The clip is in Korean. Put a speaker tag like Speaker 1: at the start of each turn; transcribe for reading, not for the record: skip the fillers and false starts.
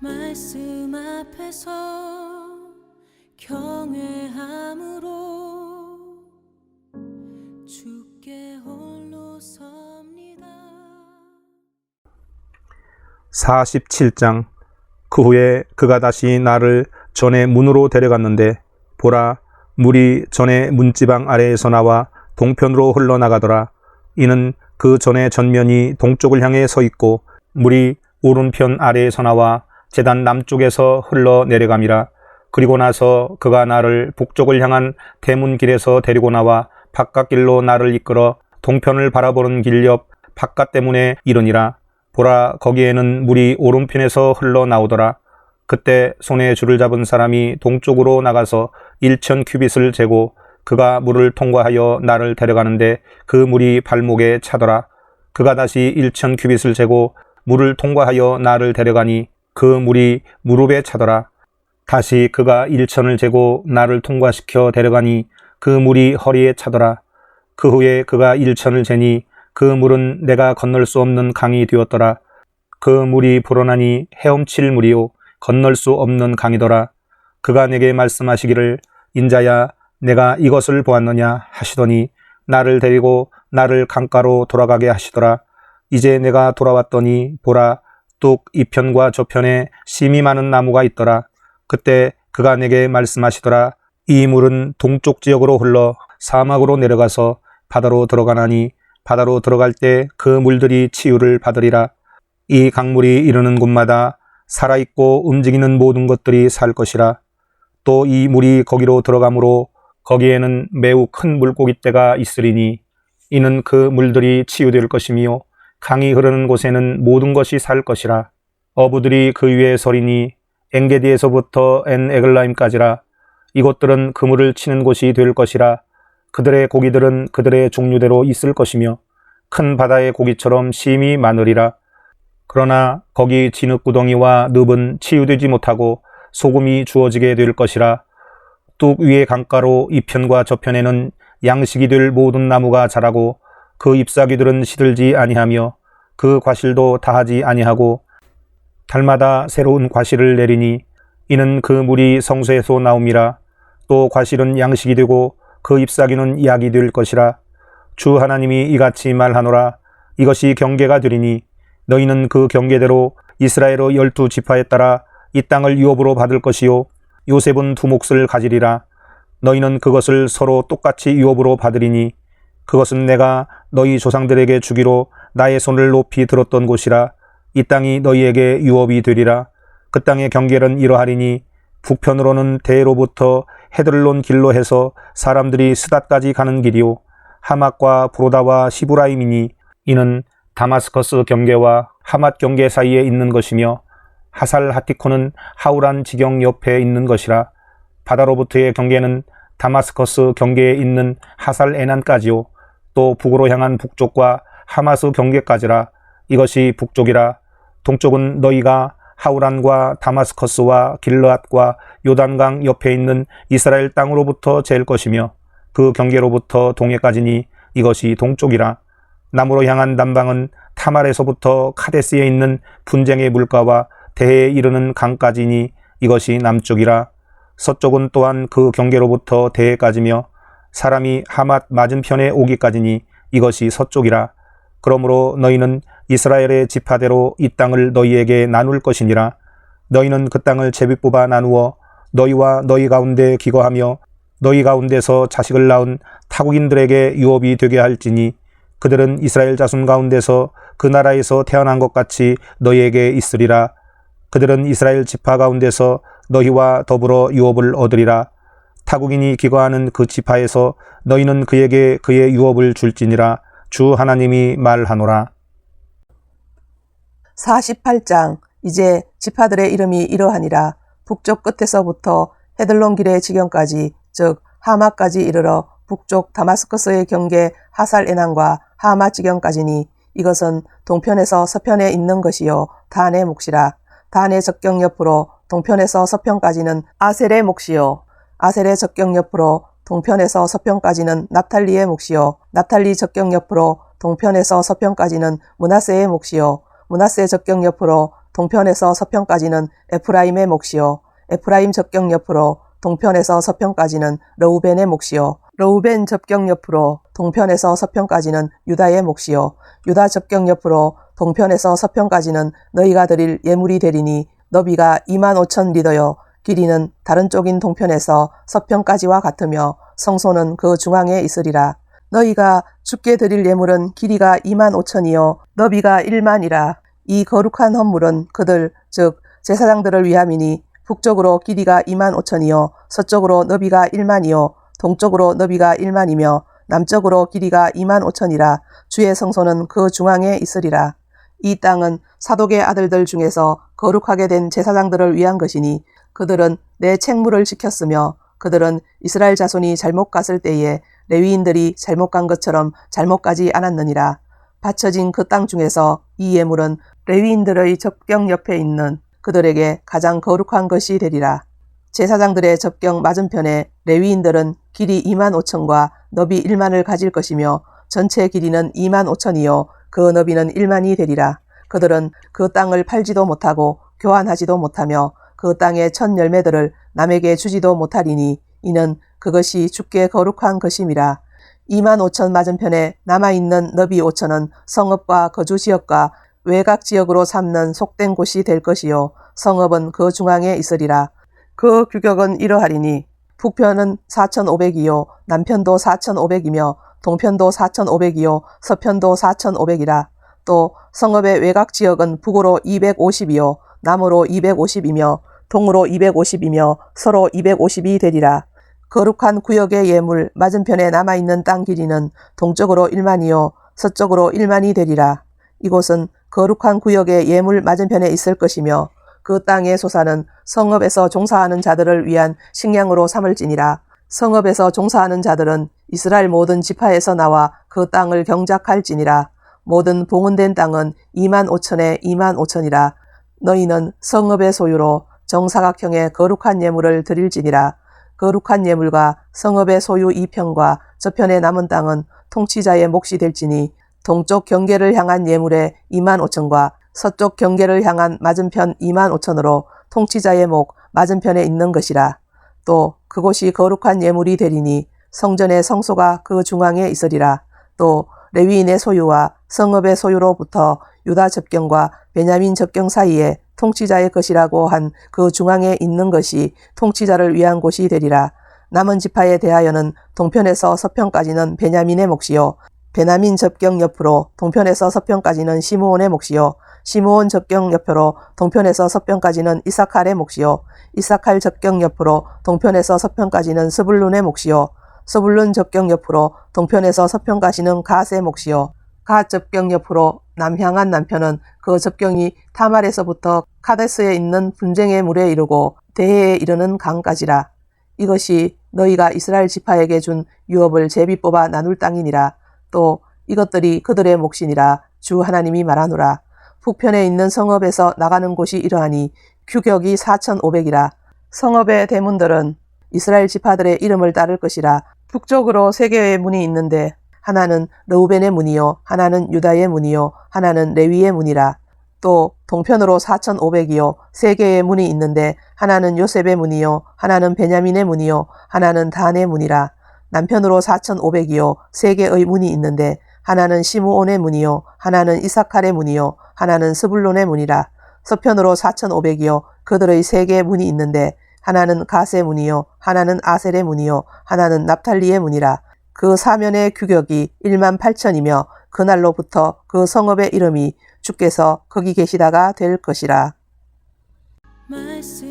Speaker 1: 말씀 앞에서 경외함으로 주께 홀로 섭니다.
Speaker 2: 47장. 그 후에 그가 다시 나를 전의 문으로 데려갔는데 보라, 물이 전의 문지방 아래에서 나와 동편으로 흘러나가더라. 이는 그 전의 전면이 동쪽을 향해 서 있고 물이 오른편 아래에서 나와 제단 남쪽에서 흘러내려감이라. 그리고 나서 그가 나를 북쪽을 향한 대문길에서 데리고 나와 바깥길로 나를 이끌어 동편을 바라보는 길 옆 바깥대문에 이르니라. 보라, 거기에는 물이 오른편에서 흘러나오더라. 그때 손에 줄을 잡은 사람이 동쪽으로 나가서 1000규빗을 재고 그가 물을 통과하여 나를 데려가는데 그 물이 발목에 차더라. 그가 다시 1000규빗을 재고 물을 통과하여 나를 데려가니 그 물이 무릎에 차더라. 다시 그가 1000을 재고 나를 통과시켜 데려가니 그 물이 허리에 차더라. 그 후에 그가 1000을 재니 그 물은 내가 건널 수 없는 강이 되었더라. 그 물이 불어나니 헤엄칠 물이요 건널 수 없는 강이더라. 그가 내게 말씀하시기를 인자야, 내가 이것을 보았느냐 하시더니 나를 데리고 나를 강가로 돌아가게 하시더라. 이제 내가 돌아왔더니 보라, 뚝 이편과 저편에 심이 많은 나무가 있더라. 그때 그가 내게 말씀하시더라. 이 물은 동쪽 지역으로 흘러 사막으로 내려가서 바다로 들어가나니 바다로 들어갈 때 그 물들이 치유를 받으리라. 이 강물이 이르는 곳마다 살아있고 움직이는 모든 것들이 살 것이라. 또 이 물이 거기로 들어가므로 거기에는 매우 큰 물고기떼가 있으리니 이는 그 물들이 치유될 것이며 강이 흐르는 곳에는 모든 것이 살 것이라. 어부들이 그 위에 서리니 엔게디에서부터 엔에글라임까지라. 이곳들은 그물을 치는 곳이 될 것이라. 그들의 고기들은 그들의 종류대로 있을 것이며 큰 바다의 고기처럼 심이 많으리라. 그러나 거기 진흙구덩이와 늪은 치유되지 못하고 소금이 주어지게 될 것이라. 뚝 위의 강가로 이편과 저편에는 양식이 될 모든 나무가 자라고 그 잎사귀들은 시들지 아니하며 그 과실도 다하지 아니하고 달마다 새로운 과실을 내리니 이는 그 물이 성소에서 나옴이라. 또 과실은 양식이 되고 그 잎사귀는 약이 될 것이라. 주 하나님이 이같이 말하노라. 이것이 경계가 되리니 너희는 그 경계대로 이스라엘의 12지파에 따라 이 땅을 유업으로 받을 것이요 요셉은 2 몫을 가지리라. 너희는 그것을 서로 똑같이 유업으로 받으리니 그것은 내가 너희 조상들에게 주기로 나의 손을 높이 들었던 곳이라. 이 땅이 너희에게 유업이 되리라. 그 땅의 경계는 이러하리니 북편으로는 대로부터 헤들론 길로 해서 사람들이 스닷까지 가는 길이요 하맛과 브로다와 시브라임이니 이는 다마스커스 경계와 하맛 경계 사이에 있는 것이며 하살 하티코는 하우란 지경 옆에 있는 것이라. 바다로부터의 경계는 다마스커스 경계에 있는 하살 에난까지요 또 북으로 향한 북쪽과 하마스 경계까지라. 이것이 북쪽이라. 동쪽은 너희가 하우란과 다마스커스와 길르앗과 요단강 옆에 있는 이스라엘 땅으로부터 잴 것이며 그 경계로부터 동해까지니 이것이 동쪽이라. 남으로 향한 남방은 타말에서부터 카데스에 있는 분쟁의 물가와 대해에 이르는 강까지니 이것이 남쪽이라. 서쪽은 또한 그 경계로부터 대해까지며 사람이 하맛 맞은편에 오기까지니 이것이 서쪽이라. 그러므로 너희는 이스라엘의 지파대로 이 땅을 너희에게 나눌 것이니라. 너희는 그 땅을 제비 뽑아 나누어 너희와 너희 가운데 기거하며 너희 가운데서 자식을 낳은 타국인들에게 유업이 되게 할지니 그들은 이스라엘 자손 가운데서 그 나라에서 태어난 것 같이 너희에게 있으리라. 그들은 이스라엘 지파 가운데서 너희와 더불어 유업을 얻으리라. 타국인이 기거하는 그 지파에서 너희는 그에게 그의 유업을 줄지니라. 주 하나님이 말하노라.
Speaker 3: 48장. 이제 지파들의 이름이 이러하니라. 북쪽 끝에서부터 헤들론 길의 지경까지 즉 하마까지 이르러 북쪽 다마스커스의 경계 하살 에난과 하마 지경까지니 이것은 동편에서 서편에 있는 것이요 단의 몫이라. 단의 적경 옆으로 동편에서 서편까지는 아셀의 몫이요 아셀의 적경 옆으로 동편에서 서편까지는 납탈리의 몫이요 납탈리 적경 옆으로 동편에서 서편까지는 므낫세의 몫이요 므낫세 적경 옆으로 동편에서 서편까지는 에프라임의 몫이요 에프라임 접경 옆으로 동편에서 서편까지는 르우벤의 몫이요 르우벤 접경 옆으로 동편에서 서편까지는 유다의 몫이요 유다 접경 옆으로 동편에서 서편까지는 너희가 드릴 예물이 되리니 너비가 25,000 리더여 길이는 다른 쪽인 동편에서 서편까지와 같으며 성소는 그 중앙에 있으리라. 너희가 주께 드릴 예물은 길이가 25,000이요 너비가 1만이라. 이 거룩한 헌물은 그들 즉 제사장들을 위함이니 북쪽으로 길이가 25,000이요 서쪽으로 너비가 1만이요 동쪽으로 너비가 1만이며 남쪽으로 길이가 25,000이라. 주의 성소는 그 중앙에 있으리라. 이 땅은 사독의 아들들 중에서 거룩하게 된 제사장들을 위한 것이니 그들은 내 책무를 지켰으며 그들은 이스라엘 자손이 잘못 갔을 때에 레위인들이 잘못 간 것처럼 잘못 가지 않았느니라. 바쳐진 그 땅 중에서 이 예물은 레위인들의 접경 옆에 있는 그들에게 가장 거룩한 것이 되리라. 제사장들의 접경 맞은편에 레위인들은 길이 25,000과 너비 1만을 가질 것이며 전체 길이는 25,000이요 그 너비는 1만이 되리라. 그들은 그 땅을 팔지도 못하고 교환하지도 못하며 그 땅의 첫 열매들을 남에게 주지도 못하리니 이는 그것이 주께 거룩한 것임이라. 25,000 맞은편에 남아있는 너비 5,000은 성읍과 거주지역과 외곽지역으로 삼는 속된 곳이 될 것이요 성읍은 그 중앙에 있으리라. 그 규격은 이러하리니 북편은 4,500이요 남편도 4,500이며 동편도 4,500이요 서편도 4,500이라. 또 성읍의 외곽지역은 북으로 250이요 남으로 250이며 동으로 250이며 서로 250이 되리라. 거룩한 구역의 예물 맞은편에 남아있는 땅 길이는 동쪽으로 1만이요 서쪽으로 1만이 되리라. 이곳은 거룩한 구역의 예물 맞은편에 있을 것이며 그 땅의 소산은 성읍에서 종사하는 자들을 위한 식량으로 삼을지니라. 성읍에서 종사하는 자들은 이스라엘 모든 지파에서 나와 그 땅을 경작할지니라. 모든 봉헌된 땅은 25,000에 25,000이라. 너희는 성읍의 소유로 정사각형의 거룩한 예물을 드릴지니라. 거룩한 예물과 성읍의 소유 2편과 저편에 남은 땅은 통치자의 몫이 될지니 동쪽 경계를 향한 예물의 25,000과 서쪽 경계를 향한 맞은편 25,000으로 통치자의 목 맞은편에 있는 것이라. 또 그곳이 거룩한 예물이 되리니 성전의 성소가 그 중앙에 있으리라. 또 레위인의 소유와 성읍의 소유로부터 유다 접경과 베냐민 접경 사이에 통치자의 것이라고 한 그 중앙에 있는 것이 통치자를 위한 곳이 되리라. 남은 지파에 대하여는 동편에서 서편까지는 베냐민의 몫이요 베냐민 접경 옆으로 동편에서 서편까지는 시므온의 몫이요 시므온 접경 옆으로 동편에서 서편까지는 이사칼의 몫이요 이사칼 접경 옆으로 동편에서 서편까지는 스불룬의 몫이요 스불룬 접경 옆으로 동편에서 서편까지는 갓의 몫이요 갓 접경 옆으로 남향한 남편은 그 접경이 타말에서부터 카데스에 있는 분쟁의 물에 이르고 대해에 이르는 강까지라. 이것이 너희가 이스라엘 지파에게 준 유업을 제비 뽑아 나눌 땅이니라. 또 이것들이 그들의 몫이니라. 주 하나님이 말하노라. 북편에 있는 성읍에서 나가는 곳이 이러하니 규격이 4,500이라. 성읍의 대문들은 이스라엘 지파들의 이름을 따를 것이라. 북쪽으로 3개의 문이 있는데 하나는 르우벤의 문이요 하나는 유다의 문이요 하나는 레위의 문이라. 또 동편으로 4,500이요 3개의 문이 있는데 하나는 요셉의 문이요 하나는 베냐민의 문이요 하나는 단의 문이라. 남편으로 4,500이요 3개의 문이 있는데 하나는 시므온의 문이요 하나는 이사칼의 문이요 하나는 스불론의 문이라. 서편으로 4,500이요 그들의 3개의 문이 있는데 하나는 갓의 문이요 하나는 아셀의 문이요 하나는 납탈리의 문이라. 그 사면의 규격이 18,000이며 그날로부터 그 성읍의 이름이 주께서 거기 계시다가 될 것이라.
Speaker 1: 말씀